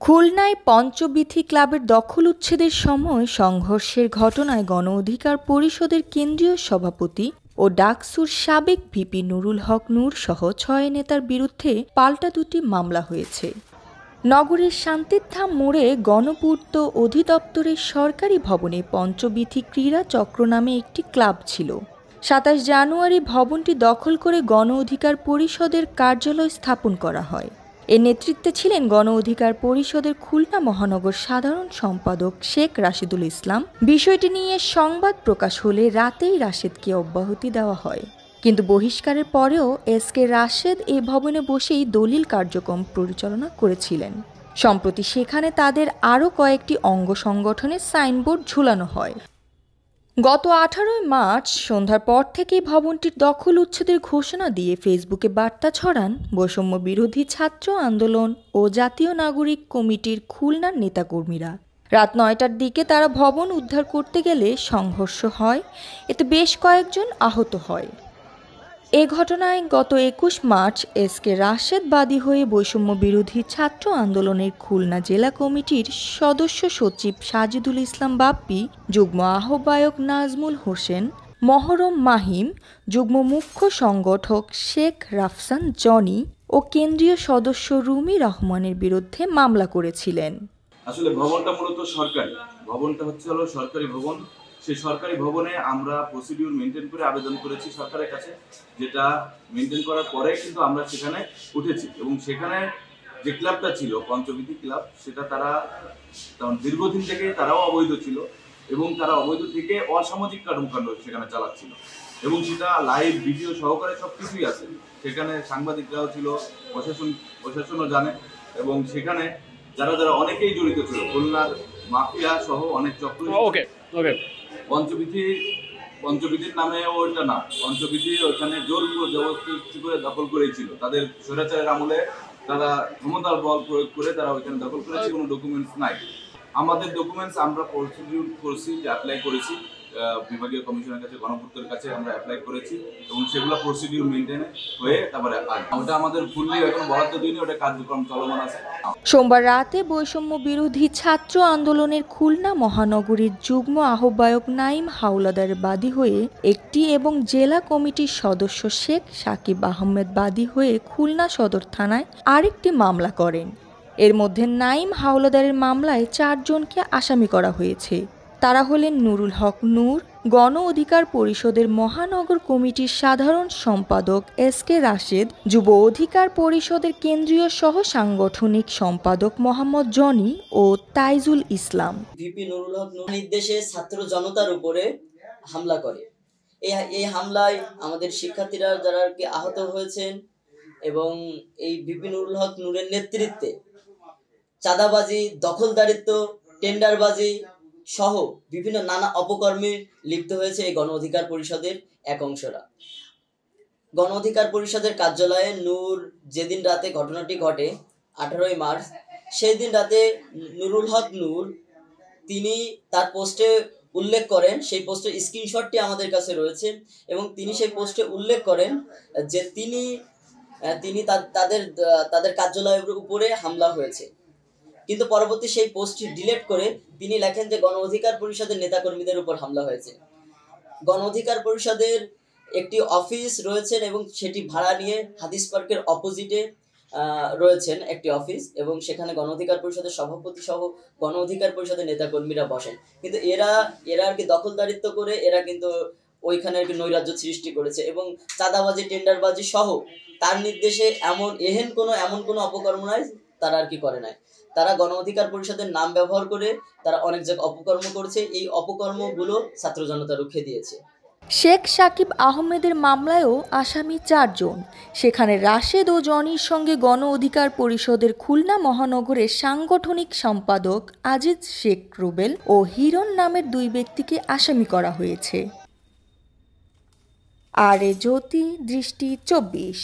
খুলনায় পঞ্চবীথি ক্লাবের দখল উচ্ছেদের সময় সংঘর্ষের ঘটনায় গণ অধিকার পরিষদের কেন্দ্রীয় সভাপতি ও ডাকসুর সাবেক ভিপি নুরুল হক নূর সহ ৬ নেতার বিরুদ্ধে পাল্টা দুটি মামলা হয়েছে। নগরীর শান্তিধাম মোড়ে গণপূর্ত অধিদপ্তরের সরকারি ভবনে পঞ্চবীথি ক্রীড়া চক্র নামে একটি ক্লাব ছিল। ২৭ জানুয়ারি ভবনটি দখল করে গণ অধিকার পরিষদের কার্যালয় স্থাপন করা হয়। এর নেতৃত্বে ছিলেন গণ অধিকার পরিষদের খুলনা মহানগর সাধারণ সম্পাদক শেখ রাশেদুল ইসলাম। বিষয়টি নিয়ে সংবাদ প্রকাশ হলে রাতেই রাশেদকে অব্যাহতি দেওয়া হয়, কিন্তু বহিষ্কারের পরেও এসকে রাশেদ এ ভবনে বসেই দলিল কার্যক্রম পরিচালনা করেছিলেন। সম্প্রতি সেখানে তাদের আরও কয়েকটি অঙ্গ সংগঠনের সাইনবোর্ড ঝুলানো হয়। গত ১৮ মার্চ সন্ধ্যার পর থেকেই ভবনটির দখল উচ্ছেদের ঘোষণা দিয়ে ফেসবুকে বার্তা ছড়ান বৈষম্য বিরোধী ছাত্র আন্দোলন ও জাতীয় নাগরিক কমিটির খুলনার নেতাকর্মীরা। রাত ৯টার দিকে তারা ভবন উদ্ধার করতে গেলে সংঘর্ষ হয়, এতে বেশ কয়েকজন আহত হয়। এ ঘটনায় গত ২১ মার্চ এসকে রাশেদ বাদী হয়ে বৈষম্য বিরোধী ছাত্র আন্দোলনের খুলনা জেলা কমিটির সদস্য সচিব সাজিদুল ইসলাম বাপ্পি, যুগ্ম আহ্বায়ক নাজমুল হোসেন, মহরম মাহিম, যুগ্ম মুখ্য সংগঠক শেখ রাফসান জনি ও কেন্দ্রীয় সদস্য রুমি রহমানের বিরুদ্ধে মামলা করেছিলেন। আসলে ভবনটা মূলত সরকারি, ভবনটা হলো সরকারি ভবন। সেই সরকারি ভবনে আমরা প্রসিডিউর মেনটেন করে আবেদন করেছি সরকারের কাছে, যেটা মেনটেন করার পরে কিন্তু আমরা সেখানে উঠেছি। এবং সেখানে যে ক্লাবটা ছিল পঞ্চবীথি ক্লাব, সেটা তারা দীর্ঘদিন থেকে তারাও অবৈধ ছিল এবং তারা অবৈধ থেকে অসামাজিক কর্মকাণ্ড সেখানে চালাচ্ছিল এবং সেটা লাইভ ভিডিও সহকারে সব কিছুই আছে। সেখানে সাংবাদিকরাও ছিল, প্রশাসনও জানে এবং সেখানে যারা যারা অনেকেই জড়িত ছিল, খুলনার মাফিয়া সহ অনেক চক্র। পঞ্চবীথির নামে ওইটা না, পঞ্চবীথি ওইখানে জোর জবরদস্তি করে দখল করেছিল। তাদের স্বৈরাচারের আমলে তারা ক্ষমতার বল প্রয়োগ করে তারা ওইখানে দখল করেছে। কোনো ডকুমেন্টস নাই। আমাদের ডকুমেন্টস আমরা প্রসিডিউর করছি, অ্যাপ্লাই করেছি বিভাগীয় কমিশনের কাছে, গণপূর্তের কাছে আমরা অ্যাপ্লাই করেছি এবং সেগুলো প্রসিডিউর মেনটেন হয়ে তারপরে ওটা আমাদের ফুললি এখন বরাদ্দ দিইনি, ওটা কার্যক্রম চলমান আছে। সোমবার রাতে বৈষম্য বিরোধী ছাত্র আন্দোলনের খুলনা মহানগরীর যুগ্ম আহ্বায়ক নাঈম হাওলাদার বাদী হয়ে একটি এবং জেলা কমিটির সদস্য শেখ সাকিব আহমেদ বাদী হয়ে খুলনা সদর থানায় আরেকটি মামলা করেন। এর মধ্যে নাঈম হাওলাদারের মামলায় ৪ জনকে আসামি করা হয়েছে। তারা হলেন নুরুল হক নূর, গণ অধিকার পরিষদের মহানগর কমিটির সাধারণ সম্পাদক এসকে রাশেদ, যুব অধিকার পরিষদের কেন্দ্রীয় সহ সাংগঠনিক সম্পাদক মোহাম্মদ জনি ও তাইজুল ইসলাম। ভিপি নুরুল হক নূর নির্দেশে ছাত্র জনতার উপরে হামলা করে। এই হামলায় আমাদের শিক্ষার্থীরা যারা আহত হয়েছেন এবং এই ভিপি নুরুল হক নূরের নেতৃত্বে চাঁদাবাজি, দখলদারিত্ব, টেন্ডারবাজি সহ বিভিন্ন নানা অপকর্মে লিপ্ত হয়েছে এই গণ অধিকার পরিষদের এক অংশরা। গণ অধিকার পরিষদের কার্যালয়ে নূর যেদিন রাতে ঘটনাটি ঘটে 18 মার্চ, সেই দিন রাতে নুরুল হক নূর তিনি তার পোস্টে উল্লেখ করেন, সেই পোস্টের স্ক্রিনশটটি আমাদের কাছে রয়েছে এবং তিনি সেই পোস্টে উল্লেখ করেন যে তিনি তাদের কার্যালয়ের উপরে হামলা হয়েছে। কিন্তু পরবর্তী সেই পোস্টটি ডিলিট করে তিনি লেখেন যে গণ অধিকার পরিষদের নেতাকর্মীদের উপর হামলা হয়েছে। গণ অধিকার পরিষদের একটি অফিস রয়েছেন এবং সেটি ভাড়া নিয়ে হাদিস পার্কের অপোজিটে রয়েছেন একটি অফিস এবং সেখানে গণ অধিকার পরিষদের সভাপতি সহ গণ অধিকার পরিষদের নেতাকর্মীরা বসেন। কিন্তু এরা আর কি দখলদারিত্ব করে এরা কিন্তু ওইখানে আর কি নৈরাজ্য সৃষ্টি করেছে এবং চাঁদাবাজি, টেন্ডারবাজি সহ তার নির্দেশে এমন কোনো অপকর্ম নাই তারা আর কি করে নাই। তারা গণ অধিকার পরিষদের নাম ব্যবহার করে তারা অনেক জায়গায় অপকর্ম করছে। এই অপকর্মগুলো ছাত্র জনতা রুখে দিয়েছে। শেখ সাকিব আহমেদের মামলায়ও আসামি ৪ জন। সেখানে রাশেদ ও জনির সঙ্গে গণ অধিকার পরিষদের খুলনা মহানগরের সাংগঠনিক সম্পাদক আজিজ শেখ রুবেল ও হিরণ নামের 2 ব্যক্তিকে আসামি করা হয়েছে। আর এ জ্যোতি, দৃষ্টি 24।